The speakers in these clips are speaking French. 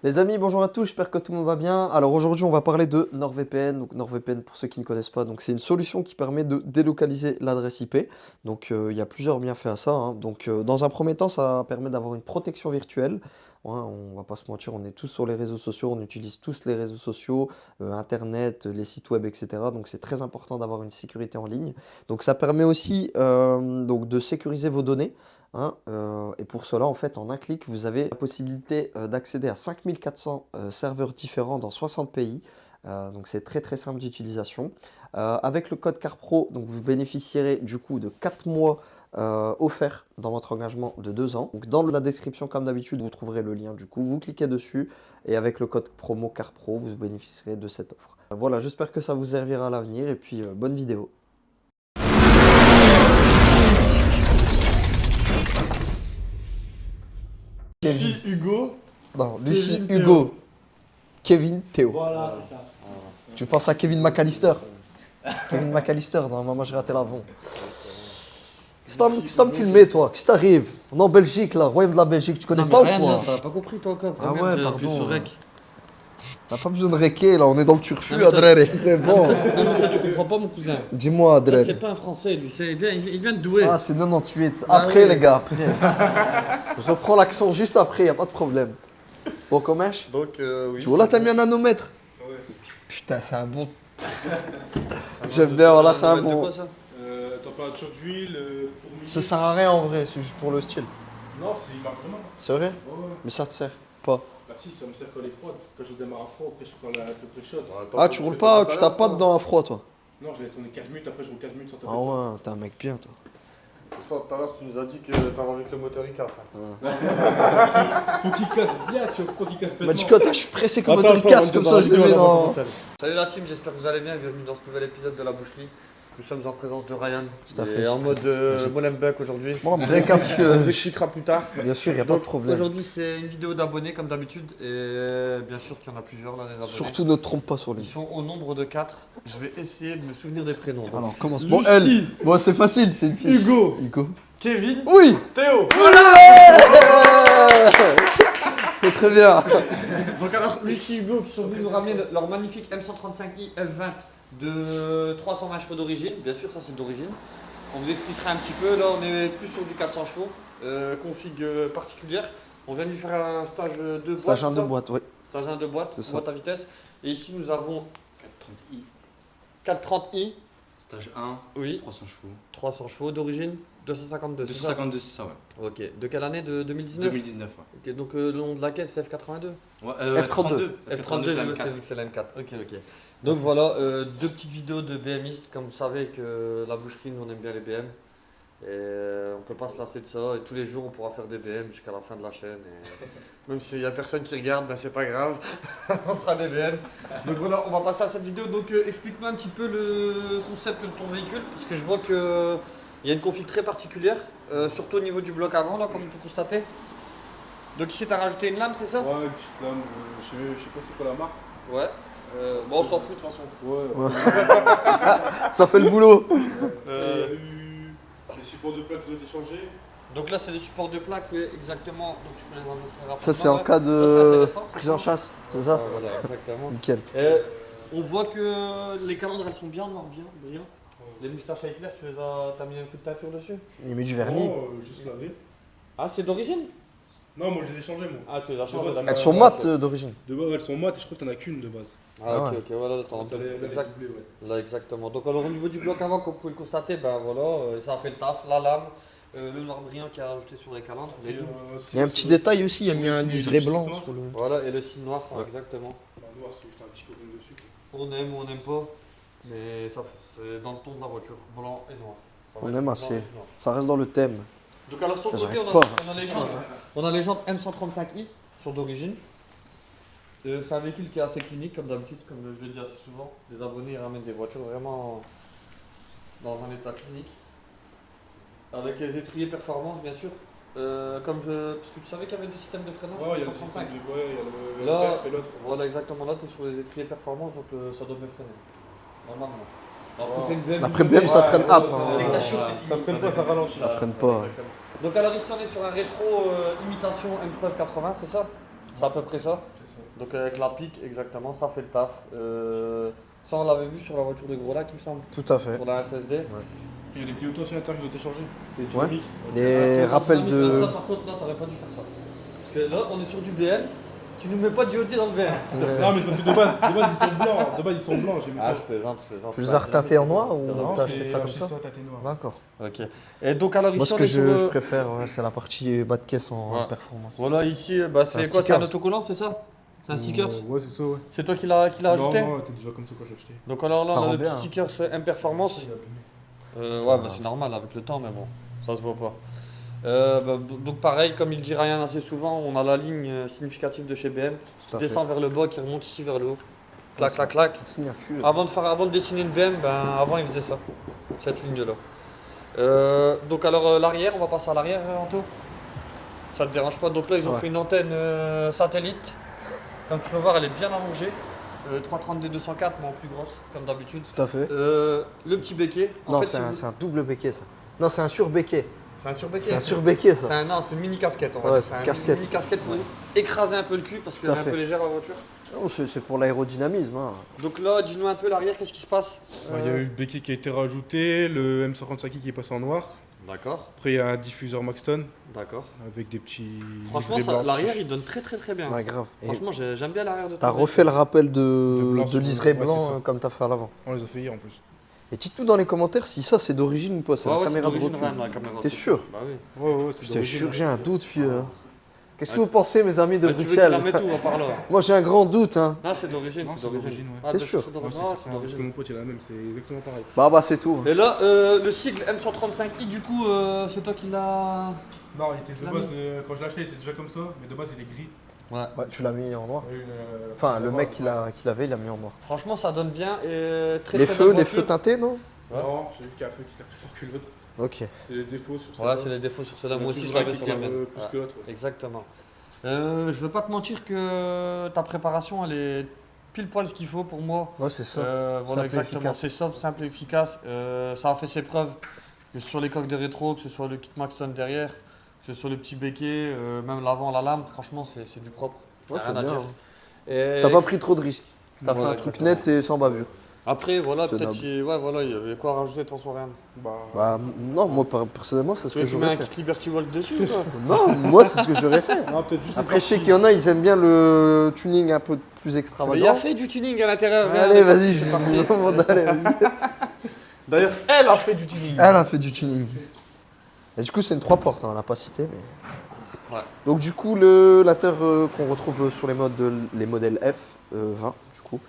Les amis, bonjour à tous, j'espère que tout le monde va bien. Alors aujourd'hui, on va parler de NordVPN. Donc NordVPN, pour ceux qui ne connaissent pas, donc c'est une solution qui permet de délocaliser l'adresse IP. Donc il y a plusieurs bienfaits à ça, hein. Donc dans un premier temps, ça permet d'avoir une protection virtuelle. Ouais, on va pas se mentir, on est tous sur les réseaux sociaux, on utilise tous les réseaux sociaux, Internet, les sites web, etc. Donc c'est très important d'avoir une sécurité en ligne. Donc ça permet aussi donc de sécuriser vos données. Hein, et pour cela, en fait, en un clic, vous avez la possibilité d'accéder à 5400 serveurs différents dans 60 pays. Donc c'est très très simple d'utilisation. Avec le code CarPro, donc vous bénéficierez du coup de 4 mois offerts dans votre engagement de 2 ans. Donc dans la description, comme d'habitude, vous trouverez le lien. Du coup, vous cliquez dessus et avec le code promo CarPro, vous bénéficierez de cette offre. Voilà, j'espère que ça vous servira à l'avenir et puis bonne vidéo. Lucie, Hugo. Non, Lucie, Kevin, Hugo, Kevin, Théo. Voilà, c'est ça. Tu penses à Kevin McAllister? Kevin McAllister dans Maman j'ai raté l'avion. Qu'est-ce que t'as me filmé toi? Qu'est-ce qui t'arrive? On est en Belgique là, royaume de la Belgique, tu connais pas ou quoi? T'as pas compris toi encore. Ah ouais, pardon. Rec. T'as pas besoin de réquer là, on est dans le turfu, Adrere. C'est bon. Non, mais toi, tu comprends pas mon cousin. Dis-moi, Adrere. C'est pas un français, lui, il vient de Douai. Ah, c'est 98. Ah Après, oui. les gars, après. Je reprends l'accent juste après, y a pas de problème. Bon, comment? Donc, oui. Tu vois là, t'as mis un nanomètre? Ouais. Putain, c'est un bon. J'aime bien, voilà, c'est un De bon. quoi, ça Température d'huile, Ça sert à rien en vrai, c'est juste pour le style. Non, c'est il marque vraiment. C'est vrai? Ouais, ouais. Mais ça te sert pas. Bah si, ça me sert quand elle est froide. Quand je démarre à froid, après je prends la un peu plus chaude. Ah, tu roules pas, tu tapes pas dedans à froid, toi? Non, je laisse tourner 15 minutes, après je roule 15 minutes sans taper. Ah ouais, t'es un mec bien, toi. Tout à l'heure, tu nous as dit que t'avais envie que le moteur il casse. Faut qu'il casse bien, tu vois, faut qu'il casse bêtement. Bah, du coup, je suis pressé que le moteur il casse, comme ça je le mets dans. Salut la team, j'espère que vous allez bien. Bienvenue dans ce nouvel épisode de la boucherie. Nous sommes en présence de Ryan. Tout à fait, Et en je mode suis Molenbeek aujourd'hui. Bon, bien On café. vous expliquera plus tard. Bien sûr, y a pas de Donc, problème. aujourd'hui, c'est une vidéo d'abonnés comme d'habitude. Et bien sûr qu'il y en a plusieurs là, les abonnés. Surtout ne te trompe pas sur Ils lui. sont au nombre de 4. Je vais essayer de me souvenir des prénoms. Donc, Alors, commence. Bon, elle. Bon, c'est facile, c'est une fille. Hugo, Hugo. Kevin, Oui. Théo. C'est très bien. Donc alors, Lucie Hugo qui sont venus nous ramener leur magnifique M135i F20 de 320 chevaux d'origine. Bien sûr, ça c'est d'origine. On vous expliquera un petit peu. Là, on est plus sur du 400 chevaux, config particulière. On vient de lui faire un stage de boîte. Stage en c'est deux ça boîtes, oui. Stage 1 de boîte, C'est ça. boîte à vitesse. Et ici, nous avons 430i, 430i, stage 1, oui, 300 chevaux. 300 chevaux d'origine, 252. c'est ça 252, c'est ça, ouais. Ok. De quelle année? De 2019? 2019, ouais. Ok, donc le nom de la caisse c'est F82? Ouais, F32. F32, c'est la c'est M4. vu que c'est la M4. Ok, ok. Donc voilà, deux petites vidéos de BMistes. Comme vous savez que la boucherie, nous on aime bien les BM. Et on peut pas se lasser de ça. Et tous les jours, on pourra faire des BM jusqu'à la fin de la chaîne. Et même s'il y a personne qui regarde, ben c'est pas grave. On fera des BM. Donc voilà, on va passer à cette vidéo. Donc explique-moi un petit peu le concept de ton véhicule. Parce que je vois que il y a une config très particulière. Surtout au niveau du bloc avant, là, comme on peut constater. Donc ici, tu as rajouté une lame, c'est ça? Ouais, une petite lame, je sais pas c'est quoi la marque. Ouais. Bon, on s'en fout de toute façon. Ouais. Ça fait le boulot. Il y a eu les supports de plaques qui ont été changés. Donc là, c'est des supports de plaques, oui, exactement. Donc tu peux les montrer rapidement. Ça, c'est en ouais. cas Ça, de c'est intéressant. prise en chasse, c'est ça? Voilà, exactement. Nickel. Et on voit que les calandres, elles sont bien noires, bien brillantes. Les moustaches à éclair, t'as mis un coup de teinture dessus? Il met du vernis. Non, juste lavé. Ah, c'est d'origine? Non, moi je les ai changés, moi. Ah, tu les as changées, Ouais, d'accord. Elles sont mates d'origine. De base, elles sont mates et je crois que t'en as qu'une de base. Ah, ok, ouais. ok, voilà, attends. Donc, elle est Exact. doublée, ouais. Là, exactement. Donc, alors, au niveau du bloc avant, comme vous pouvez le constater, ben voilà, ça a fait le taf. La lame, le noir brillant qui a rajouté sur les calandres. Les doubles. Il y a un petit détail aussi, il y a mis un liseré blanc sur le. Voilà, et le signe noir, Ouais. exactement. En noir, c'est juste un petit copain dessus. On aime ou on n'aime pas, mais ça c'est dans le ton de la voiture, blanc et noir. Ça va On être aime blanc assez. et noir. Ça reste dans le thème. Donc alors sur le côté, J'arrive on a, pas. on a les jantes M135i, sont d'origine. C'est un véhicule qui est assez clinique comme d'habitude, comme je le dis assez souvent. Les abonnés ils ramènent des voitures vraiment dans un état clinique. Avec les étriers performance bien sûr. Parce que tu savais qu'il y avait du système de freinage Ouais, il y a sur le 135. système de. Ouais, il y a le Là, vert et l'autre. voilà exactement, là tu es sur les étriers performance donc ça doit bien freiner. Normalement. Alors que Ouais. c'est une BMW. Après BM, ça freine up, hein. Dès que ça chauffe, c'est fini. Ça freine pas, ça ralentit. Ça freine pas. Ouais. Donc alors ici on est sur un rétro imitation M-Preuve 80, c'est ça? C'est à peu près ça. Donc avec la pique, exactement, ça fait le taf. Ça, on l'avait vu sur la voiture de Gros Lac, il me semble, Tout à fait. pour la SSD. Il y a des pilotes aussi à l'intérieur qui ont été changés. C'est Ouais. dynamique. Les rappels de. Ça, par contre, là, t'aurais pas dû faire ça. Parce que là, on est sur du BM, tu nous mets pas du Audi dans le BM. Non, mais parce que de base, ils sont blancs. De base, ils sont blancs. J'ai vu Ah, pas. je plaisante, je plaisante. Tu les as reteintés en noir ou Non, t'as acheté c'est ça comme ça? tâté noir. D'accord. Ok. Et donc, alors Moi, ici, ce on que est sur je préfère, ouais, c'est la partie bas de caisse en Ouais. performance. Voilà, ici, bah, C'est un c'est quoi? C'est un stickers. autocollant, c'est ça? C'est un sticker? Ouais, c'est ça, ouais. C'est toi qui l'as ajouté? Non, t'es déjà comme ça quand j'ai acheté. Donc alors là, Ça on a rend le bien, petit sticker M-Performance. Ouais, bah, c'est normal avec le temps, mais bon, ça se voit pas. Donc pareil, comme il dit Ryan assez souvent, on a la ligne significative de chez BM Tout qui à descend vers le bas, qui remonte ici vers le haut. Clac, Ouais, clac, clac. Signature. Avant de dessiner une BM, ben, avant il faisait ça, cette ligne-là. Donc alors l'arrière, on va passer à l'arrière, Anto. Ça te dérange pas? Donc là, ils ont Ouais. fait une antenne satellite. Comme tu peux voir, elle est bien allongée. 332-204, mais en plus grosse, comme d'habitude. Tout à fait. Le petit béquet. En Non, fait, c'est si un, vous- c'est un double béquet ça. Non, c'est un surbéquet. c'est un surbéquet. C'est un surbéquet C'est ça. non, c'est une mini casquette, on va Ouais, dire. c'est une un casquette. mini casquette pour écraser un peu le cul parce qu'elle Tout est à un peu fait. légère la voiture. Non, c'est pour l'aérodynamisme. Hein. Donc là, dis-nous un peu l'arrière, qu'est-ce qui se passe? Il y a eu le béquet qui a été rajouté, le M55 qui est passé en noir. D'accord, Après, il y a un diffuseur Maxton d'accord. avec des petits. Franchement, liserés blancs. l'arrière il donne très très très bien. Ouais, grave. Et Franchement, j'aime bien l'arrière de t'as ton refait le rappel De de blanc sur le- liseré ouais, blanc c'est ça. comme t'as fait à l'avant. On les a fait hier en plus. Et dites-nous dans les commentaires si ça c'est d'origine ou pas. C'est Ouais, la ouais, caméra de d'origine, recul. Ryan, la caméra de T'es recul. sûr? Bah oui. Ouais, c'est J'étais d'origine. sûr, j'ai un doute, vieux. hein. Qu'est-ce que Ouais. vous pensez, mes amis de Bah, tu veux qu'il la Bruxelles? mette où, par là? Moi j'ai un grand doute. Hein. Non, c'est d'origine, Non, c'est c'est d'origine. d'origine, ouais. Ah, T'es de- sûr? c'est Ouais, d'origine. c'est Ah, ça, c'est parce que d'origine. mon pote il a la même, c'est exactement pareil. Bah c'est tout. Et là, le sigle M135i, du coup, c'est toi qui l'as. Non, il était de La base, même. quand je l'ai acheté, il était déjà comme ça, mais de base il est gris. Ouais. Ouais, tu l'as mis en noir. Il y a eu une, Enfin, le là-bas, mec qui l'avait, il l'a mis en noir. Franchement, ça donne bien. Et très Les très feux, belle les voiture. feux teintés, non? Non, j'ai vu qu'il y a un feu qui tape plus fort que l'autre. Ok. C'est les défauts sur ça. Ouais, c'est les défauts sur celle-là. Moi aussi, je l'avais sur la mienne. Plus Ouais, que l'autre. Ouais. exactement. Je veux pas te mentir que ta préparation, elle est pile poil ce qu'il faut pour moi. Ouais, c'est ça. Voilà, Simple et exactement. efficace. C'est soft, simple et efficace. Ça a fait ses preuves. Que ce soit les coques de rétro, que ce soit le kit Maxton derrière, que ce soit le petit béquet, même l'avant, la lame, franchement, c'est du propre. Ouais, Y a c'est rien à bien, dire. hein. Et T'as pas pris trop de risques. T'as Voilà, fait un truc exactement. net et sans bavure. Après, voilà, C'est peut-être noble. ouais, voilà, il y avait quoi à rajouter, t'en sais rien. Bah non, moi personnellement, c'est ce Tu que veux que je mets j'aurais un fait. kit Liberty Walk dessus ou quoi? Non, moi c'est ce que j'aurais fait. Non, peut-être juste Après, je sais qu'il y en a, ils aiment bien le tuning un peu plus Mais il a extravagant. fait du tuning à l'intérieur. viens, Allez, on est vas-y, c'est je parti. allez, vas-y. D'ailleurs, elle a fait du tuning. Elle a fait du tuning. Et du coup, c'est une 3 portes, hein, on l'a pas cité. Mais... Ouais. Donc, du coup, l'inter qu'on retrouve sur les modèles F20, du coup.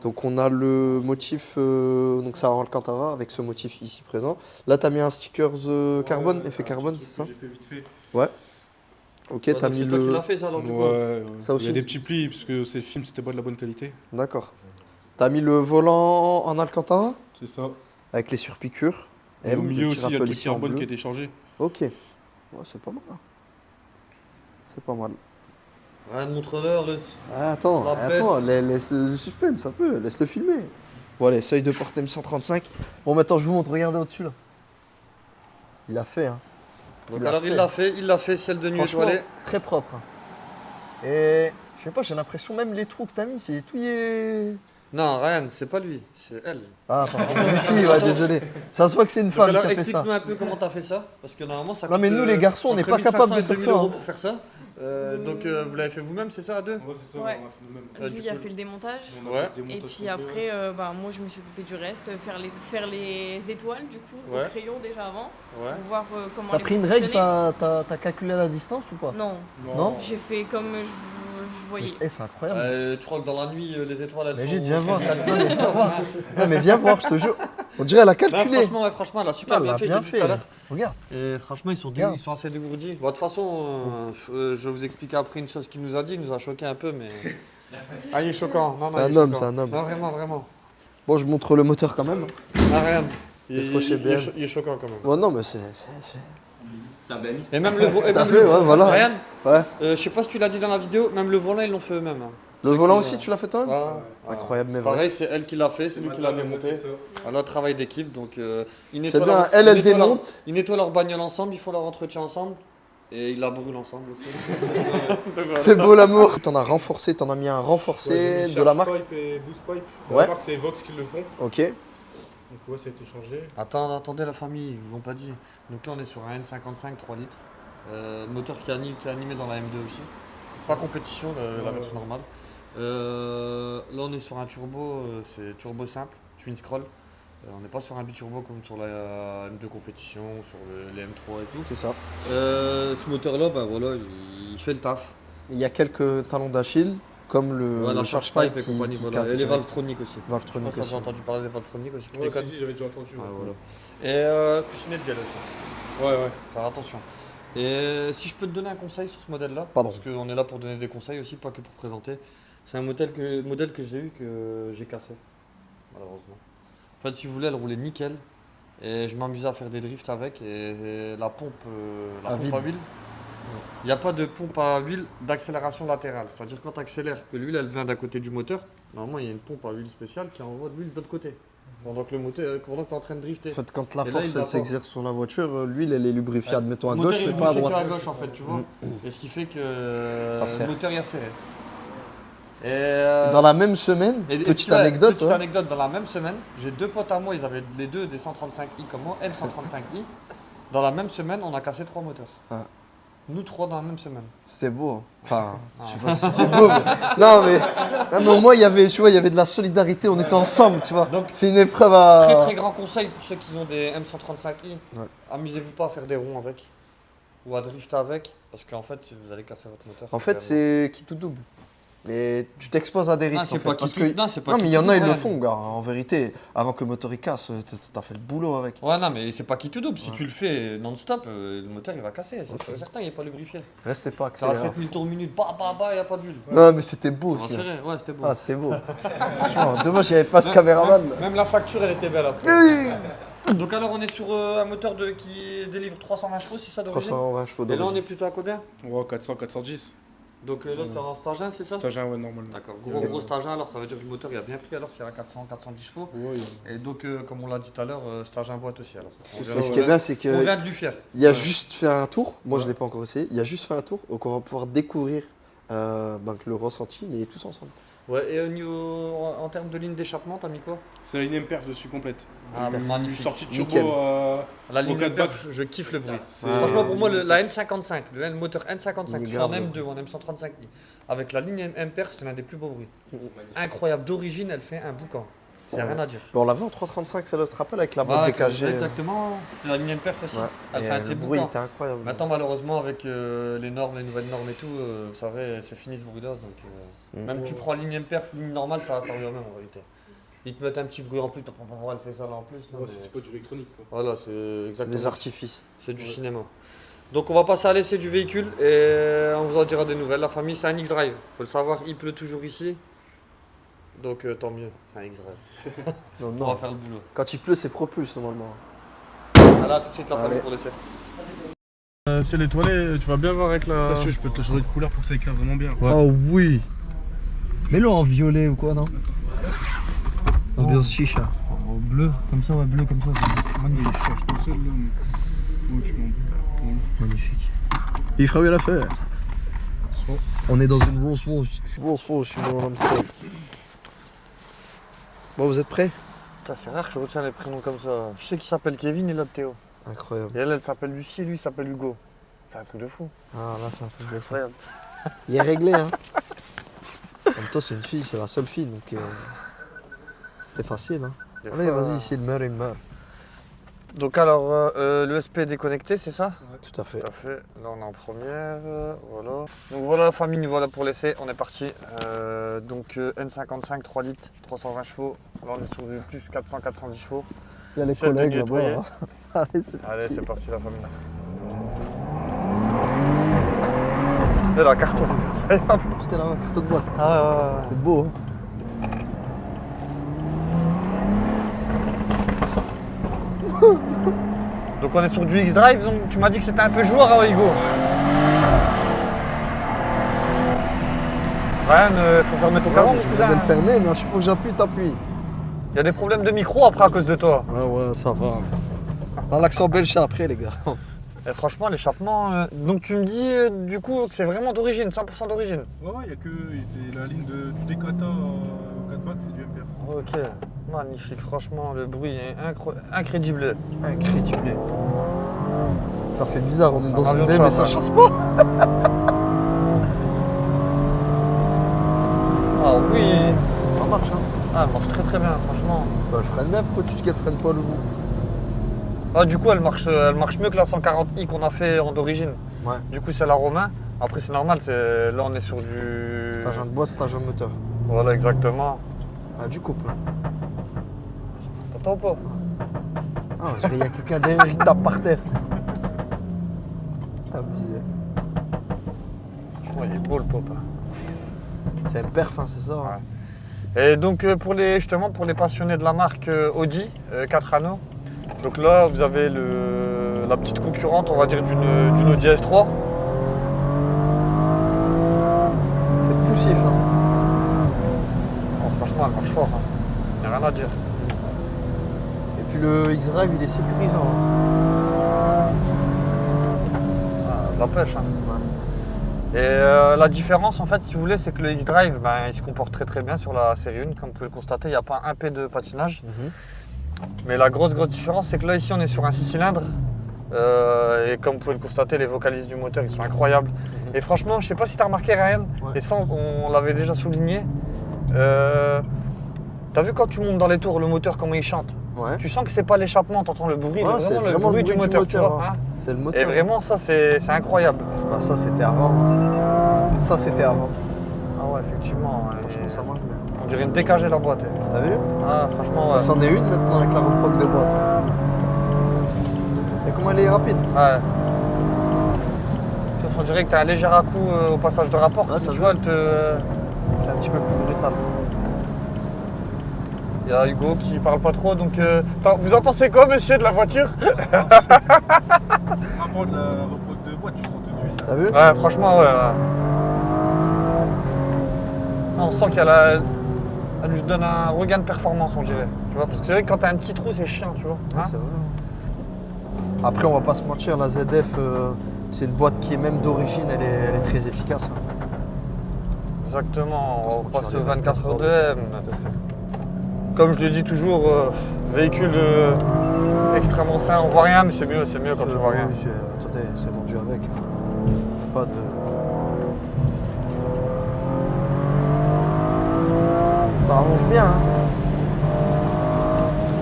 Donc, on a le motif, donc ça en Alcantara avec ce motif ici présent. Là, tu as mis un sticker carbone, effet carbone, c'est ça? J'ai fait vite fait. Ok, Ouais, t'as donc mis c'est toi qui le. l'as fait ça alors du coup. Ouais, Ça aussi. Il y a des petits plis parce que c'est le film, c'était pas de la bonne qualité. D'accord. T'as mis le volant en Alcantara C'est ça. avec les surpiqûres. Et au M, milieu le aussi, petit il y a le rappel truc ici en bonne bleu. qui a été changé. Ok. Ouais, c'est pas mal. hein. C'est pas mal. Rien de montre-leur. Ah, attends, La attends, laisse le suspense un peu, laisse-le filmer. Bon, allez, seuil de porte M135. Bon, maintenant, je vous montre, regardez au-dessus là. Il a fait, hein. Donc Il l'a alors fait. il l'a fait, celle de nuit Franchement, étoilée. très propre. hein. Et je sais pas, j'ai l'impression même les trous que t'as mis, c'est tout y est. Non, Ryan, c'est pas lui, c'est elle. Ah, pardon. Lucie, ouais, désolé. Ça se voit que c'est une Donc femme alors qui a fait ça. explique-nous un peu comment t'as fait ça, parce que normalement ça Non, mais nous, les garçons, on n'est entre pas 1500 capables de et faire 2000 ça, euros hein. pour faire ça. Donc vous l'avez fait vous-même, c'est ça à deux? Ouais, c'est ça, Ouais. on a fait nous-mêmes. Ouais, Lui, du il a coup- fait le démontage. On a Ouais. fait des Et montages puis complets. après, moi, je me suis occupée du reste, faire les étoiles, du coup, Ouais. au crayon déjà avant, Ouais. pour voir comment T'as les pris une règle, positionner. t'as calculé la distance ou pas? Non, Non. j'ai fait comme je voyais. Eh, c'est incroyable. Tu crois que dans la nuit, les étoiles elles Mais sont. Gilles, viens voir. Non, mais viens voir. Non, mais viens voir, je te jure. On dirait elle a Non, calculé. franchement, ouais, franchement, elle a super Elle bien l'a fait, bien depuis tout à l'heure. Regarde. Et franchement, Bien. ils sont assez dégourdis. Bon, de toute façon, je vais vous expliquer après une chose qu'il nous a dit, il nous a choqué un peu, mais. Ah, il est choquant. Non, non, C'est il un est homme, choquant. c'est un homme. Non, vraiment, vraiment. Bon, je montre le moteur quand même. Ah, rien. Des fois chez BM. Il est choquant quand même. Bon, non, mais c'est. C'est un BMiste. Et même le volant. Tout à fait, ouais, voilà. Ryan, Ouais. je sais pas si tu l'as dit dans la vidéo, même le volant, ils l'ont fait eux-mêmes. hein. Le C'est volant qui, aussi, tu l'as fait toi-même? Ouais. Incroyable, mais C'est vrai. pareil, c'est elle qui l'a fait, c'est lui qui l'a démonté. C'est ça. Voilà, travail d'équipe. Donc, ils C'est nettoient bien, leur- elle ils nettoient leur- démonte. Ils nettoient leur bagnole ensemble, ils font leur entretien ensemble. Et ils la brûlent ensemble aussi. C'est beau l'amour. T'en as renforcé, t'en as mis un renforcé de la marque. Pipe et Boost Pipe. Ouais. La marque, c'est Vox qui le font. Ok. Donc, ouais, ça a été changé. Attendez la famille, ils vous l'ont pas dit. Donc là, on est sur un N55 3 litres. Moteur qui est animé dans la M2 aussi. Pas compétition, la version normale. Là, on est sur un turbo, c'est turbo simple, twin scroll. On n'est pas sur un biturbo comme sur la M2 compétition, sur les M3 et tout. C'est ça. Ce moteur-là, ben voilà, il fait le taf. Il y a quelques talons d'Achille, comme le La charge pipe pipe et qui compagnie, qui voilà. casse Et les direct. valves troniques aussi. Valve Je tronique pense que aussi. j'ai entendu parler des valves troniques aussi. Ouais, si, j'avais déjà entendu. Ouais, Ouais, voilà. Et coussinet de gueule aussi. ouais. Faire attention. Et si je peux te donner un conseil sur ce modèle-là, Pardon. parce qu'on est là pour donner des conseils aussi, pas que pour présenter. C'est un modèle que j'ai eu que j'ai cassé, malheureusement. En fait, si vous voulez, elle roulait nickel. Et je m'amusais à faire des drifts avec. Et la pompe, À vide. à huile, il n'y a pas de pompe à huile d'accélération latérale. C'est-à-dire quand tu accélères, que l'huile elle vient d'un côté du moteur, normalement il y a une pompe à huile spéciale qui envoie de l'huile de l'autre côté. Pendant que pendant que tu es en train de drifter. En fait, quand la Et là, force il va elle pas. s'exerce sur la voiture, l'huile elle est lubrifiée, admettons à Le moteur, gauche, il mais pas à bouge que droite. à gauche en fait, tu vois. Et ce qui fait que Ça serre. le moteur il a serré. Et Dans la même semaine, petite anecdote, petite hein. anecdote, dans la même semaine, j'ai deux potes à moi, ils avaient les deux des 135i comme moi, M135i. Dans la même semaine, on a cassé 3 moteurs. Ah. Nous 3 dans la même semaine. C'était beau. Hein. Enfin, je sais pas si c'était beau, mais... Non, mais au moins, il y avait, tu vois, il y avait de la solidarité, on était ensemble, tu vois. Donc, c'est une épreuve à... Très très grand conseil pour ceux qui ont des M135i. Ouais. Amusez-vous pas à faire des ronds avec. Ou à drifter avec. Parce qu'en fait, vous allez casser votre moteur. En fait, c'est qui tout double. Mais tu t'exposes à des risques, c'est en pas fait, qui parce tout- que... non, c'est pas Non, qui mais il y en tout a, ils double, le ouais. font, gars. En vérité, avant que le moteur il casse, t'as fait le boulot avec. Ouais, non, mais c'est pas qui tout double. Si Ouais. tu le fais non-stop, le moteur il va casser. C'est sûr et certain, il n'est pas lubrifié. Restez pas Ça va accéléré. 7000 tours minute, bah, il n'y a pas d'huile. Non, mais c'était beau On aussi. va hein. serrer. Ouais, c'était beau. Ah, c'était beau. Franchement, dommage, il n'y avait pas ce caméraman. Même la facture, elle était belle après. Oui. Donc, alors, on est sur un moteur qui délivre 320 chevaux, c'est ça d'origine. 320 chevaux Et là, on d'origine. est plutôt à combien? Ouais, 400, 410. Donc, là, t'es en stage 1, c'est ça? Stage 1, ouais, normalement. D'accord, gros stage 1, alors ça veut dire que le moteur il a bien pris, alors c'est à 400, 410 chevaux. Ouais, Et donc, comme on l'a dit tout à l'heure, stage 1 boîte aussi alors. C'est ça, Mais ce qui est bien, c'est On que vient du fier. il a juste fait un tour. Moi, je l'ai pas encore essayé. Il a juste fait un tour, donc on va pouvoir découvrir le ressenti, mais tous ensemble. Ouais, et au niveau, en termes de ligne d'échappement, t'as mis quoi? c'est la ligne MPerf dessus complète. Ah, Une magnifique. sortie de Nickel. turbo. La ligne Au quatre perf, je kiffe le bruit. c'est- Franchement, pour moi, la N55, le moteur N55, Il est soit en grave. M2 ou en M135i, avec la ligne M-Perf, c'est l'un des plus beaux bruits. Mhm. Incroyable, d'origine, elle fait un boucan. Il n'y a Ouais. rien à dire. Bon, on l'avait en 335, ça te rappelle, avec la boîte Ouais, DKG. exactement, c'est la ligne M-Perf aussi. Ouais. Elle Et, fait un de ses le bruit boucans. était incroyable. Maintenant, malheureusement, avec les normes, les nouvelles normes et tout, vous savez, c'est fini ce bruit-là. Donc, même tu prends ligne M-Perf, ligne normale, ça va servir au même en réalité. Ils te mettent un petit bruit en plus, elle fait ça là en plus. non, Ouais, mais- c'est pas du électronique. Quoi. Voilà, c'est C'est exactement. des artifices. C'est du cinéma. Donc on va passer à l'essai du véhicule et on vous en dira des nouvelles. La famille, c'est un X-Drive. Faut le savoir, il pleut toujours ici. Donc tant mieux, c'est un X-Drive. Non, On non. va faire le boulot. Quand il pleut, c'est propulse normalement. Voilà, tout de suite la famille Allez. pour l'essai. C'est les toilettes, tu vas bien voir avec la. Je peux te changer de couleur pour que ça éclaire vraiment bien. Oh oui. Mets-le en violet ou quoi, non? Ambiance chicha. En bleu, comme ça, ouais, bleu comme ça, c'est Il cherche tout seul là. Mais... Oh, tu m'en Magnifique. Il fera bien l'affaire. On est dans une Rolls Royce. Rolls Royce, je suis dans l'Amstel. Bon, vous êtes prêts? C'est rare que je retiens les prénoms comme ça. Je sais qu'il s'appelle Kevin et l'autre Théo. Incroyable. Et elle s'appelle Lucie et lui il s'appelle Hugo. C'est un truc de fou. Ah là, c'est un truc de fou. Incroyable. Il est réglé, hein. En même temps, c'est une fille, c'est la seule fille, donc c'était facile, hein. Allez, vas-y, s'il meurt, il meurt. Donc alors, l'ESP est déconnecté, c'est ça? Tout à fait. Tout à fait. Là, on est en première. Voilà. Donc voilà la famille, voilà pour l'essai. On est parti. Donc N55, 3 litres, 320 chevaux. Là, on est sur du plus 400, 410 chevaux. Il y a les Ciel de collègues nettoyer. là-bas. Hein. Allez, c'est Allez, parti. c'est parti la famille. Et la carton. C'était là, carton de boîte. Ah ouais. C'est beau, hein. Donc on est sur du X-Drive, donc tu m'as dit que c'était un peu joueur, hein, Hugo. Ryan, faut faire mettre au Ouais, carreau, mais mon je cousin. voudrais le fermer, mais à chaque fois que j'appuie, t'appuies. Il y a des problèmes de micro après à cause de toi. Ouais, ouais, ça va. Dans l'accent belge, c'est après, les gars. Et franchement, l'échappement. Donc tu me dis du coup que c'est vraiment d'origine, 100% d'origine. Ouais, il y a que la ligne du Decata au 4 bacs, c'est du MPR. Ok, magnifique. Franchement, le bruit est incrédible. Incrédible. Ça fait bizarre, on est dans Un une avion baie, de mais ça chasse, chasse pas. Ah oui. Ça marche, hein. Ah, elle marche très très bien, franchement. Bah, elle freine bien, pourquoi tu dis qu'elle freine pas le bout? Ah, du coup, elle marche mieux que la 140i qu'on a fait en d'origine. Ouais. Du coup, c'est la Romain. Après, c'est normal, là on est sur du. Stage de bois, stage de moteur. Voilà, exactement. Ah, du couple. T'entends pas? Ah, je dirais, il y a quelqu'un derrière qui tape par terre. Abusé. Franchement, il est beau le pop. Hein. C'est un perf, hein, c'est ça. Hein. Et donc, pour les passionnés de la marque Audi, 4 anneaux, donc là, vous avez la petite concurrente, on va dire, d'une Audi S3. C'est poussif, hein. Oh, franchement, elle marche fort. Hein. Il n'y a rien à dire. Et puis le X-Drive, il est sécurisant. Hein. Ah, de la pêche. Hein. Ouais. Et la différence, en fait, si vous voulez, c'est que le X-Drive, ben, il se comporte très très bien sur la série 1. Comme vous pouvez le constater, il n'y a pas un P de patinage. Mais la grosse différence, c'est que là, ici, on est sur un 6 cylindres. Et comme vous pouvez le constater, les vocalises du moteur, ils sont incroyables. Et franchement, je sais pas si tu as remarqué, Ryan, Ouais. et ça, on l'avait déjà souligné. T'as vu quand tu montes dans les tours, le moteur, comment il chante? Ouais. Tu sens que c'est pas l'échappement, t'entends le bruit, Ouais, mais c'est vraiment le bruit du moteur, tu vois, hein. hein. C'est le moteur. Et vraiment, ça, c'est incroyable. Bah, ça, c'était avant. Hein. Ça, c'était avant. Ah ouais, effectivement. Franchement, ça marche bien. On dirait une DKG la boîte. T'as vu? Ah, franchement, ouais. Bah, c'en est une maintenant avec la reproque de boîte. Et comment elle est rapide? Ouais. On dirait que t'as un léger à-coup au passage de rapport. Ouais, t'as tu vu. vois, elle te. C'est un petit peu plus brutal. Il y a Hugo qui parle pas trop, donc. Vous en pensez quoi, monsieur, de la voiture? Vraiment de la reproque de boîte, tu sens tout de suite. T'as vu? Ouais, franchement, ouais. Ah, on sent qu'elle lui donne un regain de performance, on dirait. Tu vois, parce que c'est vrai que quand t'as un petit trou, c'est chiant, tu vois. Ouais, Hein? c'est vrai. Après, on va pas se mentir, la ZF, c'est une boîte qui est même d'origine, elle est très efficace. Hein. Exactement, on Parce passe qu'on au tire les 24 heures de Tout à M. fait. Comme je le dis toujours, véhicule extrêmement sain, on voit rien, mais c'est mieux quand tu vois rien. Oui, attendez, c'est vendu avec. Pas de. Ça arrange bien. Hein.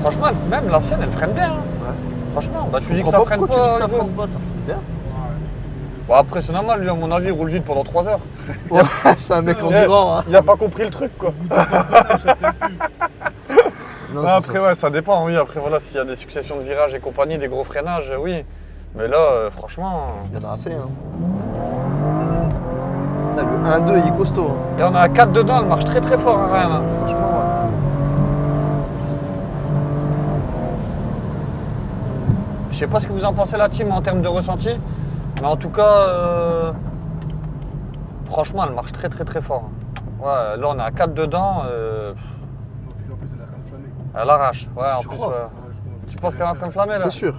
Franchement, même la sienne, elle freine bien. Hein. Ouais. Franchement, bah, tu dis que comprends ça freine pourquoi tu dis que ça Hugo. freine pas, ça freine bien. Bon, après, c'est normal, lui, à mon avis, il roule vite pendant 3 heures. Ouais, c'est un mec endurant. Hein. Il a pas compris le truc, quoi. Non, Ah, c'est après, ça. ouais, ça dépend, oui. Après, voilà, s'il y a des successions de virages et compagnie, des gros freinages, oui. Mais là, franchement. Il y en a assez. Hein. Là, le 1-2, il est costaud. Hein. Et on a 4 dedans, elle marche très très fort, hein, Ryan. Franchement, ouais. Je sais pas ce que vous en pensez, la team, en termes de ressenti. Mais en tout cas, franchement, elle marche très très très fort. Ouais, là, on a 4 dedans. En plus, elle a rien flammé. Elle arrache. Ouais, en Tu plus. crois? Ouais. Ouais, je crois. Tu penses qu'elle est en train de flammer, là? T'es sûr?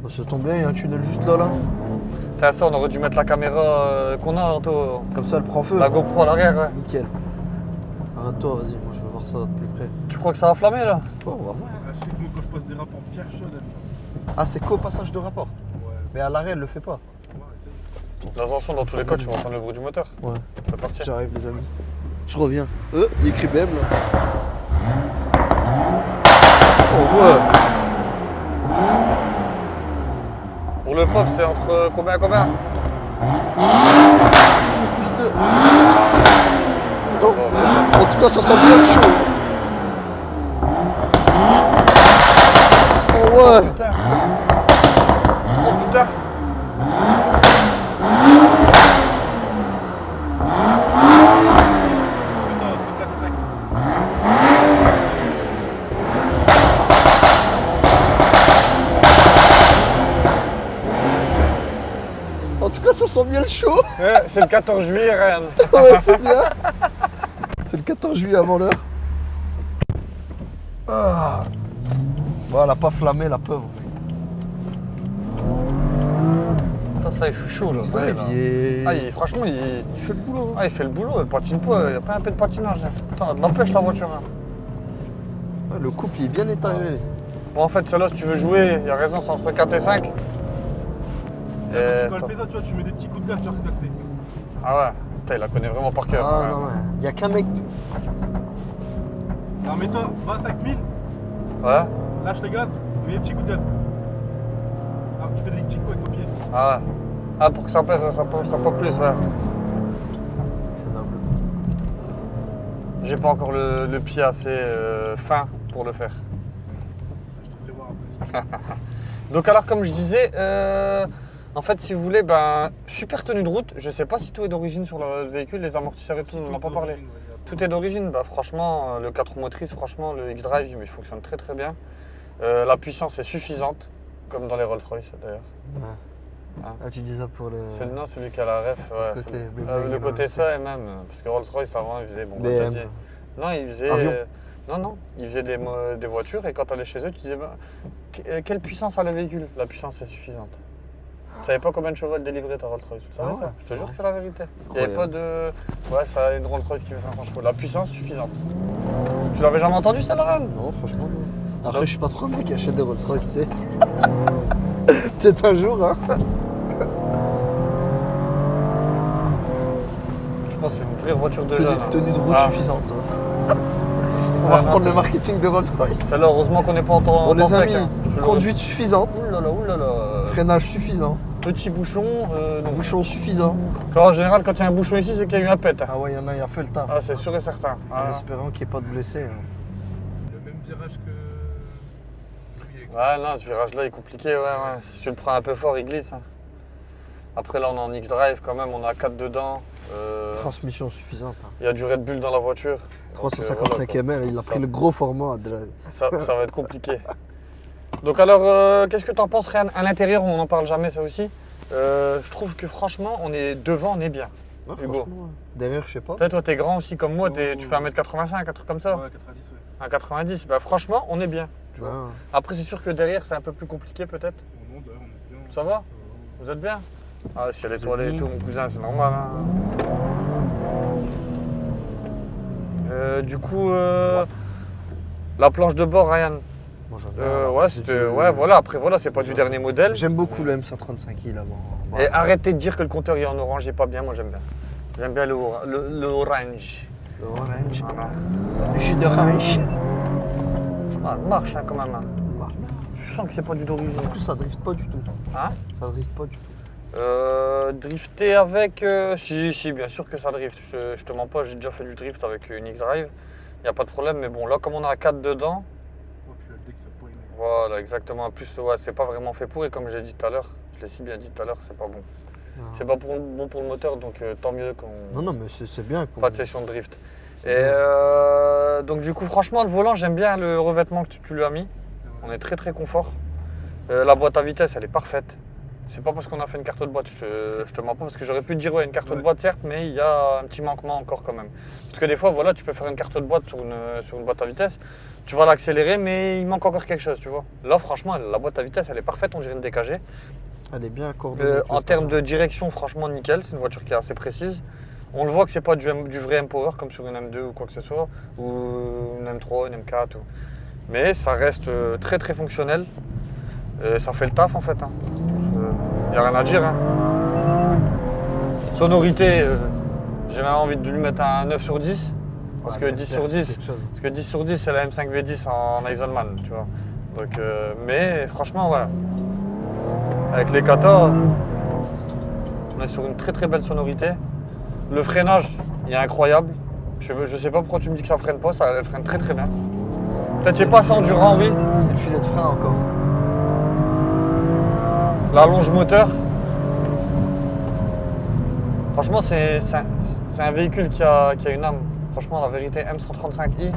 Bah, ça tombe bien, il y a un tunnel juste là. Putain, ça, on aurait dû mettre la caméra qu'on a, Anto. Comme ça, elle prend feu. La GoPro à l'arrière, ouais. Nickel. Arrête-toi, vas-y, moi je veux voir ça de plus près. Tu crois que ça va flammer, là? Bon, on va voir. Je sais que moi, quand je passe des rapports bien chauds, elle fait. Ah, c'est qu'au passage de rapport. Ouais, Mais à l'arrêt, elle le fait pas. c'est Attention, dans tous les cas, tu vas entendre le bruit du moteur. Ouais. C'est parti. J'arrive, les amis. Je reviens. Il écrit BM là. Oh ouais. Pour le pop, c'est entre combien à combien? Oh. En tout cas, ça sent bien le chaud. Oh ouais. Putain. Oh putain. En tout cas, ça sent bien le chaud. Ouais, c'est le 14 juillet, Ryan. Ouais, c'est bien. C'est le 14 juillet avant l'heure. Ah. Bon, elle a pas flammé, la pauvre. ça, je suis chaud là. X-Drive, Ouais, là. il est... Ah, franchement, il fait le boulot. il fait le boulot, il patine pas, il n'y a pas un peu de patinage. Hein. Putain, de l'empêche la voiture. Hein. Ouais, le couple il est bien étagé. Bon, en fait, celle-là, si tu veux jouer, il y a raison, c'est entre 4 et 5. Quand tu fais ça, tu vois, tu mets des petits coups de gaz, tu vois ce qu'elle fait. Ah ouais, putain, il la connaît vraiment par cœur. Ah Ouais. non, il y a qu'un mec. Alors mets-toi, va à 5000, Ouais. lâche les gaz, mets des petits coups de gaz. Alors tu fais des petits coups avec ton pied. Ah ouais. Ah, pour que ça pèse, ça peut plus, ouais. C'est noble. J'ai pas encore le pied assez fin pour le faire. Je te ferai voir après. Donc alors comme je disais, en fait si vous voulez, ben, super tenue de route. Je sais pas si tout est d'origine sur le véhicule, les amortisseurs et tout, on n'en a pas parlé. Tout est d'origine, bah, franchement, le 4 roues motrices, franchement, le X-Drive, il fonctionne très très bien. La puissance est suffisante, comme dans les Rolls-Royce d'ailleurs. Ouais. Ah. Ah, tu dis ça pour le. C'est le nom, celui qui a la ref. Ouais, côté c'est- BM, le côté ça et même, parce que Rolls-Royce avant, il faisait. Bon, bah, BM. t'as dit. Non, il faisait. Avion. Non, il faisait des voitures et quand tu allais chez eux, tu disais bah, quelle puissance a le véhicule? La puissance est suffisante. Tu savais pas combien de chevaux elle délivrait ta Rolls-Royce? Tu savais Ah ouais. ça? Je te jure que c'est la vérité. Il n'y avait pas Incroyable. de. Ouais, ça a une Rolls-Royce qui fait 500 chevaux. La puissance suffisante. Tu l'avais jamais entendu celle-là, Ran? Non, franchement, non. Après, je suis pas trop un mec qui achète des Rolls-Royce, tu sais. Peut-être un jour, hein. Je pense que c'est une vraie voiture de Tenue, jeune. hein. tenue de route Ah. suffisante. On Ah, va non, reprendre le c'est- marketing de Rolls-Royce. Celle-là, heureusement qu'on n'est pas en temps Bon, les sec, amis, hein. Je te le conduite suffisante, redis. Oulala. freinage suffisant, Petit bouchon. Donc, bouchon suffisant. en général, quand il y a un bouchon ici, c'est qu'il y a eu un pet. Ah ouais, il y en a, il a fait le taf. Ah, c'est sûr et certain. En Ah. espérant qu'il n'y ait pas de blessés. hein. Le même virage que. Ouais, non, ce virage-là est compliqué, ouais. Si tu le prends un peu fort, il glisse. hein. Après, là, on est en X-Drive quand même, on a 4 dedans. Transmission suffisante. hein. Il y a du Red Bull dans la voiture. Donc, 355 voilà, ml, il a Ça- pris le gros format. ça va être compliqué. Donc, alors, qu'est-ce que tu en penses, Ryan? À l'intérieur, on n'en parle jamais, ça aussi. Je trouve que franchement, on est devant, on est bien. Ouais, Hugo. franchement, ouais. Derrière, je sais pas. Toi, t'es grand aussi comme moi, Oh, tu fais 1m85, un truc comme ça. Ouais, 90, ouais. 1,90. Bah, franchement, on est bien. Tu vois. Ouais. Après, c'est sûr que derrière, c'est un peu plus compliqué, peut-être. Oh non, d'ailleurs, on est bien. Ça va? Vous êtes bien? Ah, si elle est toilée et tout, mon cousin, c'est normal. Hein. Du coup, la planche de bord, Ryan. Moi, j'en ai un, Ouais, c'est c'était. du- Ouais, voilà, après, voilà, c'est pas du dernier modèle. J'aime beaucoup le M135i là-bas. Et arrêtez de dire que le compteur est en orange, il est pas bien, moi j'aime bien. J'aime bien le orange. Le orange. Voilà. Le jus d'orange. Ah, elle marche hein, quand même. hein. Ça marche bien. Je sens que c'est pas du d'origine. Du coup, ça drift pas du tout. Hein? Ça drift pas du tout. Drifter avec. Si, bien sûr que ça drift. Je te mens pas, j'ai déjà fait du drift avec une X-Drive. Il n'y a pas de problème, mais bon, là, comme on a 4 dedans, Oh, puis là, dès que ça peut aimer. voilà, exactement. En plus, ouais, c'est pas vraiment fait pour. Et comme j'ai dit tout à l'heure, je l'ai si bien dit tout à l'heure, c'est pas bon. C'est pas bon pour le moteur, donc tant mieux qu'on. Non, non, mais c'est bien. Pas de session de drift. C'est Et bien. donc du coup, franchement, le volant, j'aime bien le revêtement que tu lui as mis. On est très très confort. La boîte à vitesse, elle est parfaite. C'est pas parce qu'on a fait une carte de boîte, je te mens pas, parce que j'aurais pu te dire ouais, une carte de Ouais. boîte certes, mais il y a un petit manquement encore quand même. Parce que des fois, voilà, tu peux faire une carte de boîte sur une boîte à vitesse, tu vas l'accélérer, mais il manque encore quelque chose, tu vois. Là, franchement, la boîte à vitesse, elle est parfaite, on dirait une DKG. Elle est bien accordée. En termes de direction, franchement, nickel. C'est une voiture qui est assez précise. On le voit que c'est pas du vrai M-Power comme sur une M2 ou quoi que ce soit, ou une M3, une M4. Mais ça reste très très fonctionnel. Ça fait le taf en fait. Il n'y a rien à dire. hein. Sonorité, j'ai même envie de lui mettre un 9 sur 10. Parce que 10 sur 10, parce que 10 sur 10 c'est la M5 V10 en Eisenman, tu vois. Donc, mais franchement, ouais. Avec les kata, on est sur une très très belle sonorité. Le freinage, il est incroyable. Je sais pas pourquoi tu me dis que ça freine pas, ça freine très très bien. Peut-être c'est pas assez endurant, oui. C'est le filet de frein encore. La longe moteur. Franchement, c'est un véhicule qui a une âme. Franchement, la vérité, M135i,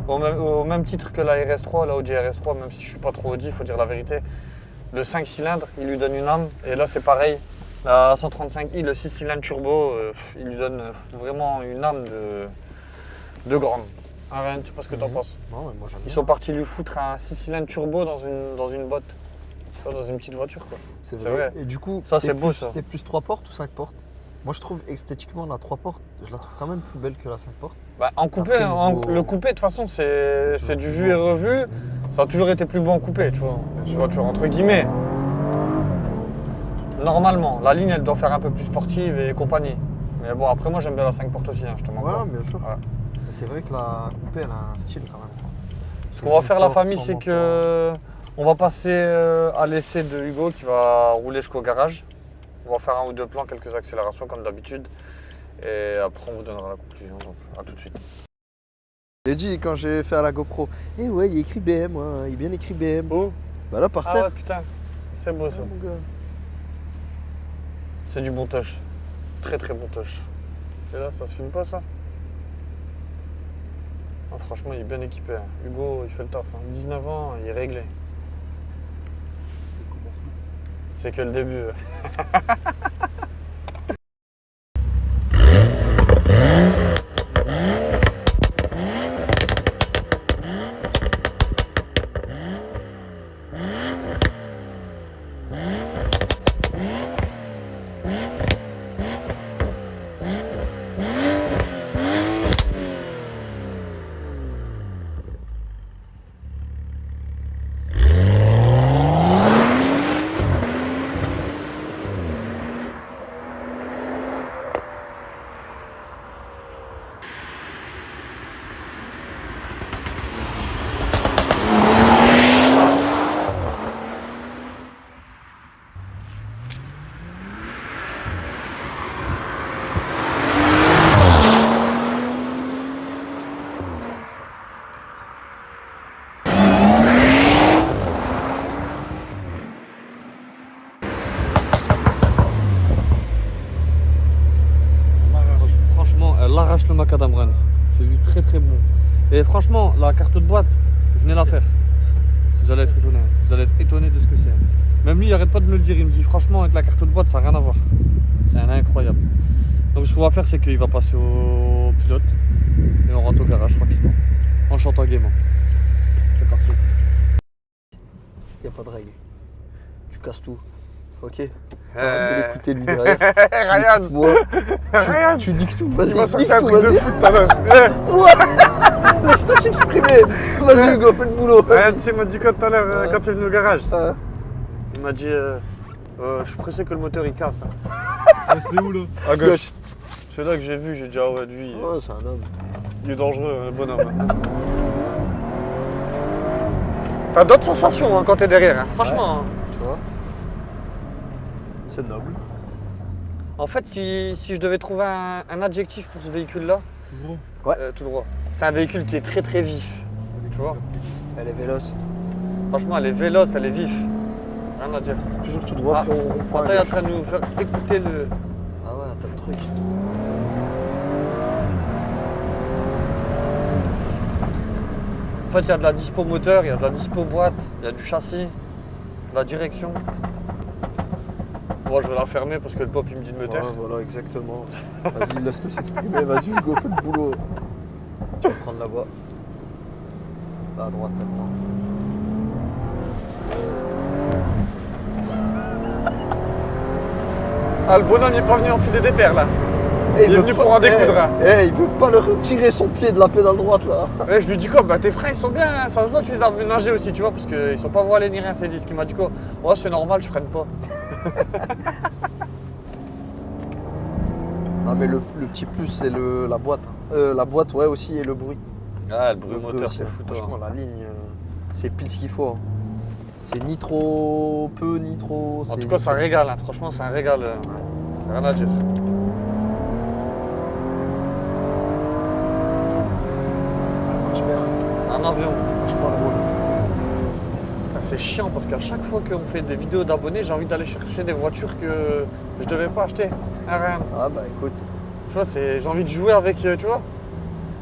au même titre que la RS3, la Audi RS3, même si je suis pas trop Audi, il faut dire la vérité. Le 5 cylindres, il lui donne une âme. Et là, c'est pareil. La 135i, le 6 cylindres turbo, il lui donne vraiment une âme de grande. Ah, tu sais pas ce que t'en penses. Non, mais moi j'aime Ils bien. sont partis lui foutre un 6 cylindres turbo dans une botte. Tu vois, dans une petite voiture quoi. C'est C'est vrai. Et du coup, Ça, t'es c'est beau, plus- ça. T'es plus 3 portes ou 5 portes? Moi, je trouve esthétiquement la 3 portes, je la trouve quand même plus belle que la 5 portes. Bah, en coupé, Après, hein, niveau- le coupé de toute façon c'est toujours du plus vu et beau. revu. Ça a toujours été plus beau en coupé, tu vois. Une voiture entre guillemets. Normalement, la ligne elle doit faire un peu plus sportive et compagnie. Mais bon, après moi j'aime bien la 5 portes aussi, hein, je te mens pas. bien sûr. Ouais. Mais c'est vrai que la coupée, elle a un style quand même. Ce qu'on va faire la Porte, famille, sans c'est moteur. que on va passer à l'essai de Hugo qui va rouler jusqu'au garage. On va faire un ou deux plans, quelques accélérations comme d'habitude. Et après on vous donnera la conclusion. Donc à tout de suite. J'ai dit quand j'ai fait à la GoPro, eh ouais, il y a écrit BM, ouais, il est bien écrit BM. Où Bah là, par Ah terre. ouais putain, c'est beau ça. Ah, mon gars. C'est du bon touch. Très très bon touch. Et là, ça se filme pas ça Ah, franchement, il est bien équipé. Hein. Hugo, il fait le taf. Hein. 19 ans, il est réglé. C'est que le début. Franchement, elle arrache le macadam Run. C'est du très très bon. Et franchement, la carte de boîte, venez la faire. Vous allez être étonné. Vous allez être étonné de ce que c'est. Même lui, il arrête pas de me le dire. Il me dit franchement, avec la carte de boîte, ça n'a rien à voir. C'est un incroyable. Donc ce qu'on va faire, c'est qu'il va passer au pilote et on rentre au garage tranquillement. En chantant gaiement. C'est parti. Y a pas de règle. Tu casses tout. Ok. Euh, Arrête de l'écouter lui derrière. Ryan, Moi, Ryan, tu niques tout. Vas-y, il m'a sorti nique un tout, truc de vas-y. foot tout à l'heure. Laisse-toi s'exprimer. Vas-y, Hugo, fais le boulot. Ryan, tu sais, il m'a dit quoi tout à l'heure Ouais. quand il est venu au garage? Ah. Il m'a dit je suis pressé que le moteur il casse. C'est où là? À gauche. C'est là que j'ai vu, j'ai dit ah ouais lui, Ouais, c'est un homme. il est dangereux, le bonhomme. Hein. T'as d'autres sensations hein, quand t'es derrière, hein. Franchement. Hein. Tu vois. C'est noble. En fait, si je devais trouver un adjectif pour ce véhicule-là, Gros. tout droit, c'est un véhicule qui est très très vif. Tu vois? Elle est véloce. Franchement, elle est véloce, elle est vif. Rien à dire. Toujours tout droit, Ah, puis on rond-point à Attends, il est en gauche. train de nous faire écouter le. Ah ouais, t'as le truc. En fait, il y a de la dispo moteur, il y a de la dispo boîte, il y a du châssis, de la direction. Moi, je vais la fermer parce que le pop il me dit de me taire. Ouais, voilà, exactement. Vas-y, laisse-le s'exprimer. Vas-y, Hugo, fais le boulot. Tu vas prendre la voie. Là, à droite maintenant. Ah, le bonhomme il est pas venu enfiler des paires là. Eh, Il est veut venu pas- pour en découdre, hein. il veut pas le retirer son pied de la pédale droite là. Ouais, je lui dis quoi? Bah tes freins ils sont bien, hein. Ça se voit, tu les as aménagés aussi, tu vois, parce qu'ils sont pas voilés ni rien, ces disques. Il m'a dit quoi? Ouais, c'est normal, je freine pas. Non, mais le petit plus, c'est la boîte. La boîte, ouais, aussi, et le bruit. Ah, le bruit Le bruit moteur, aussi, c'est hein. fou, Franchement, la ligne, c'est pile ce qu'il faut. Hein. C'est ni trop peu, ni trop. En c'est tout cas, ça nickel. régale, hein. Franchement, c'est un régal. Rien à dire. Ah, marche bien. C'est un avion. Franchement, le rôle. Putain, c'est chiant parce qu'à chaque fois qu'on fait des vidéos d'abonnés, j'ai envie d'aller chercher des voitures que je devais pas acheter. Ah, rien. Ah, bah écoute. Tu vois, j'ai envie de jouer avec, tu vois.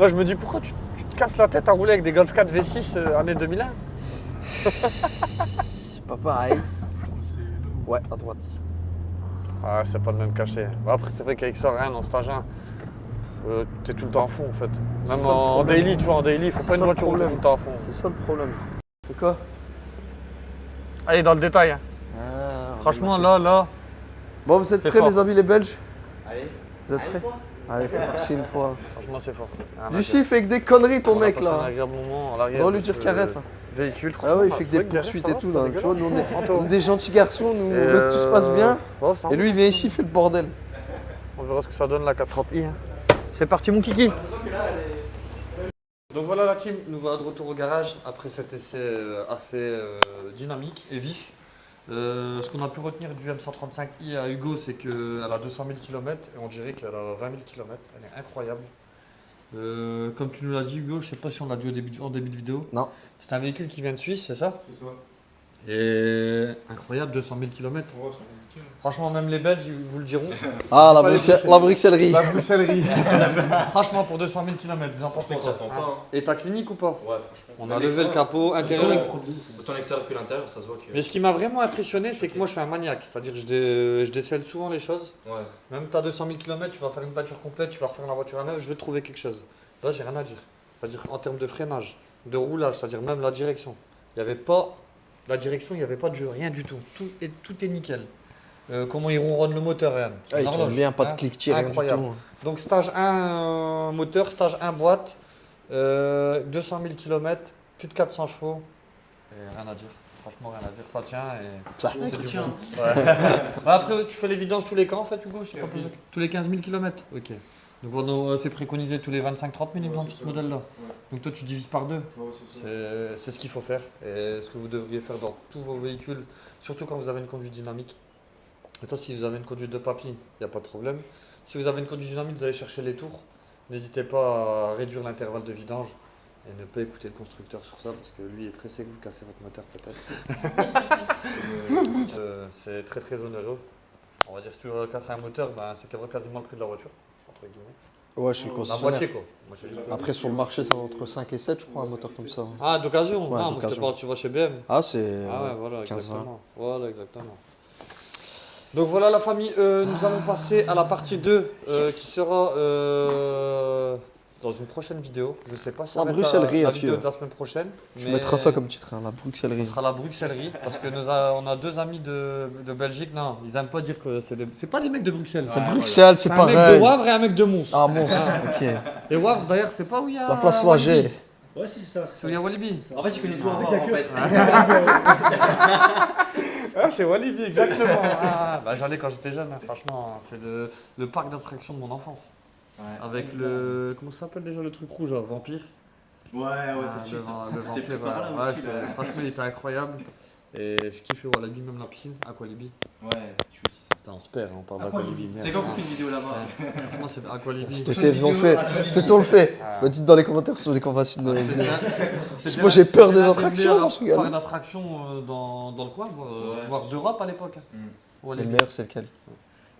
Là, je me dis, pourquoi tu te casses la tête à rouler avec des Golf 4 V6 année 2001? C'est pas pareil. Ouais, à droite. Ah, c'est pas le même cachet. Bah, après, c'est vrai qu'avec ça, rien, dans stage 1, t'es tout le temps à fond, en fait. Même ça, le en problème. daily, tu vois, en daily, il faut C'est pas une ça, le voiture où t'es tout problème. le temps à fond. C'est ça le problème. C'est quoi? Allez, dans le détail. Hein. Ah, Franchement, bah, là. bon, vous êtes c'est prêts, fort. les amis, les Belges? Allez. Vous êtes prêts? Allez, c'est parti une fois. Franchement, c'est fort. Lucie, il fait que des conneries, ton mec, Un là. agréable moment à l'arrière. On va lui dire qu'arrête. Véhicule, Ah ouais, il franchement, fait que des c'est vrai derrière, poursuites ça et va, tout, c'est là. pas Tu vois, nous, dégueulasse. on est des gentils garçons, nous, on Et veut que tout se passe bien. ouais, c'est un Et lui, il vient ici, il fait le bordel. On verra ce que ça donne la 430i. Hein. C'est parti, mon kiki. Donc voilà la team, nous voilà de retour au garage après cet essai assez dynamique et vif. Ce qu'on a pu retenir du M135i à Hugo, c'est qu'elle a 200 000 km et on dirait qu'elle a 20 000 km. Elle est incroyable. Comme tu nous l'as dit, Hugo, je sais pas si on l'a dit en début de vidéo. Non. C'est un véhicule qui vient de Suisse, c'est ça? C'est ça. Et incroyable, 200 000 km. Ouais, c'est nickel. Franchement, même les Belges, ils vous le diront. Ah, Pas les la bruxellerie. La bruxellerie. Franchement, pour 200 000 km, vous en pensez On quoi? s'attend pas. Hein. Et ta clinique ou pas? Ouais, franchement. On a levé le capot intérieur. Autant l'extérieur que l'intérieur, ça se voit que. Mais ce qui m'a vraiment impressionné, c'est que moi je suis un maniaque. C'est-à-dire que je décèle souvent les choses. Ouais. Même tu as 200 000 km, tu vas faire une voiture complète, tu vas refaire la voiture à neuf, je vais trouver quelque chose. Là, j'ai rien à dire. C'est-à-dire en termes de freinage, de roulage, c'est-à-dire même la direction. Il n'y avait pas. La direction, il n'y avait pas de jeu, rien du tout. Tout est nickel. Comment il ronronne le moteur, Ryan. Ah, il tourne bien, pas de cliquetis, rien du Incroyable. tout. Donc stage 1 moteur, stage 1 boîte, 200 000 km, plus de 400 chevaux. Et rien à dire. Franchement, rien à dire, ça tient. Et... Ça, c'est du bon. Ouais. Après, tu fais les vidanges tous les quand en fait, Hugo? Je t'ai pas posé. Tous les 15 000 km. Ok. Donc c'est préconisé tous les 25-30 000 il me semble, ce modèle-là. Donc toi, tu divises par deux. Ouais, c'est ça. C'est ce qu'il faut faire et ce que vous devriez faire dans tous vos véhicules, surtout quand vous avez une conduite dynamique. Maintenant, si vous avez une conduite de papy, il n'y a pas de problème. Si vous avez une conduite dynamique, vous allez chercher les tours. N'hésitez pas à réduire l'intervalle de vidange et ne pas écouter le constructeur sur ça parce que lui est pressé que vous cassez votre moteur peut-être. C'est très très onéreux. On va dire si tu veux casser un moteur, ben, c'est quasiment le prix de la voiture, entre guillemets. Ouais, je suis le La concessionnaire. moitié quoi. Après, sur le marché, c'est entre 5 et 7, je crois, un moteur comme ça. Ah, d'occasion? Ouais, Non, moi je te d'occasion. parle, tu vas chez BM. Ah, c'est Ah ouais, voilà, 15-20. exactement. Voilà, exactement. Donc voilà la famille, nous allons passer à la partie 2 qui sera dans une prochaine vidéo. Je sais pas si ça La va être bruxellerie, la à vidéo suivre. de la semaine prochaine. Tu mais mettras ça comme titre, hein, la bruxellerie. Ce sera la bruxellerie parce que on a deux amis de Belgique. Non, ils aiment pas dire que c'est pas des mecs de Bruxelles. C'est Bruxelles, c'est C'est un mec de pareil. Wavre et un mec de Mons. Ah, bon, ok. Et Wavre d'ailleurs, c'est pas où il y a La place Flagey. Ouais, si, c'est ça. C'est où il y a Walibi. En fait, tu connais tout Ah, en fait. Ah, c'est Walibi, exactement. Ah, bah, j'allais quand j'étais jeune, hein, franchement. C'est le parc d'attractions de mon enfance. Ouais. Avec le. Comment ça s'appelle déjà le truc rouge là? Vampire? Ouais, Ah, c'est ça. le T'es vampire, plus par là ouais, aussi, là. franchement, il était incroyable. Et je kiffe Walibi, même la piscine, Aqualibi. Ouais, tu aussi. Putain, on se perd, on parle Aqualibi. d'Aqualibi. C'est quand qu'on fait une vidéo là-bas? Franchement, c'est Aqualibi. C'était on le fait. C'était on le fait. Ah. Bah, dites dans les commentaires si vous voulez qu'on fasse une. C'était Moi, j'ai l'un- peur c'était des l'un attractions, meilleurs je rigole. parcs d'attractions dans le coin, voire d'Europe à l'époque. Le Walibi. meilleur, c'est lequel?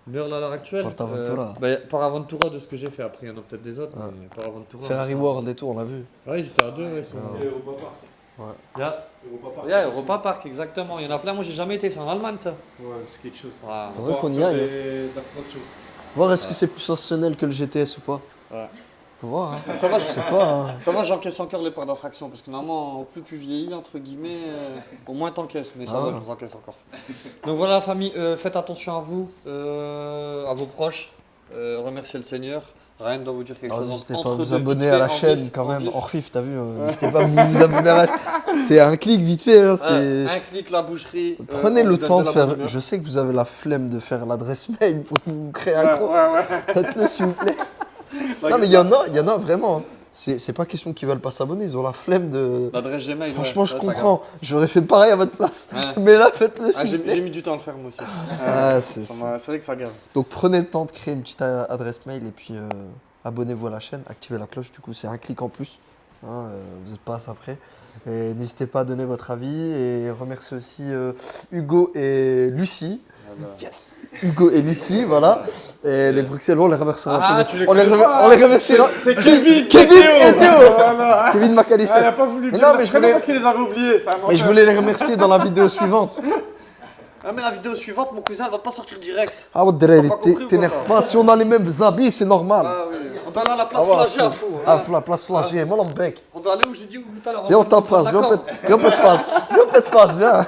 Meilleur là à l'heure actuelle. PortAventura. PortAventura de ce que j'ai fait. Après, il y en a peut-être des autres. Ah. Mais PortAventura. Ferrari World et tout, on l'a vu. Ouais, ils étaient à deux, ouais, ils sont. Ah. Et Europa Park. Il y a Europa Park. Europa Park, exactement. Il y en a plein. Moi, j'ai jamais été. C'est en Allemagne, ça. Ouais, c'est quelque chose. Ouais. Faudrait qu'on y aille. De la sensation. Voir est-ce que c'est plus sensationnel que le GTS ou pas. Ouais. Faut voir, hein. Ça va, Je sais pas. Hein. ça va, j'encaisse encore les parcs d'attraction parce que normalement, plus tu vieillis, entre guillemets, au moins t'encaisses, mais ça Ah va, ouais. je vous encaisse encore. Donc voilà la famille, faites attention à vous, à vos proches, remerciez le Seigneur. Ryan doit vous dire quelque Alors, chose n'hésitez pas à entre vous deux, abonner vite à la fait, en chaîne vif, quand en même, vif. hors fif, t'as vu. N'hésitez pas à vous abonner à la chaîne. C'est un clic vite fait. Hein, c'est... Un clic, la boucherie. Prenez on le vous donne temps de la faire. bonne humeur. Je sais que vous avez la flemme de faire l'adresse mail pour vous créer un compte. Faites-le s'il vous plaît. Non mais il y en a vraiment. C'est pas question qu'ils veulent pas s'abonner, ils ont la flemme de. L'adresse Gmail. Franchement, ouais, je ça comprends. J'aurais fait pareil à votre place. Ouais. Mais là, faites-le Ah, s'il vous plaît. j'ai mis du temps à le faire moi aussi. Ah, c'est C'est vrai que ça gave. Donc prenez le temps de créer une petite adresse mail et puis abonnez-vous à la chaîne, activez la cloche, du coup c'est un clic en plus, hein, vous n'êtes pas à ça près. Et n'hésitez pas à donner votre avis et remercier aussi Hugo et Lucie. Yes. Hugo et Lucie, voilà. Et les Bruxellois, on les remerciera. Ah, tous tu les on, les connais pas. on les remerciera. C'est Kevin Kevin et Théo. Voilà. Kevin McAllister. Ah, il a pas voulu Mais dire. non, mais je voulais- parce qu'il les avait oubliés. C'est un Mais je voulais les remercier dans la vidéo suivante. Ah mais la vidéo suivante, mon cousin, elle va pas sortir direct. Ah, ouais, Dred, T'as pas compris ou t'énerve quoi, pas. Si on a les mêmes habits, c'est normal. Ah oui. On doit aller à la place Ah, voilà, Flagey à fou. Ah, la place flagée, moi l'embecque. On doit aller où j'ai dit où tout à l'heure. Viens, on tape face, viens, on pète face. Viens, on pète face, viens.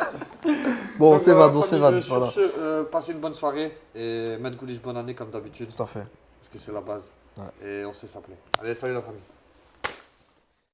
Bon, on Donc, s'évade, on famille, s'évade. Sur Voilà. ce, passez une bonne soirée et Maître Goulich, bonne année comme d'habitude, Tout à fait. parce que c'est la base. Ouais. Et on sait s'appeler. Allez, salut la famille.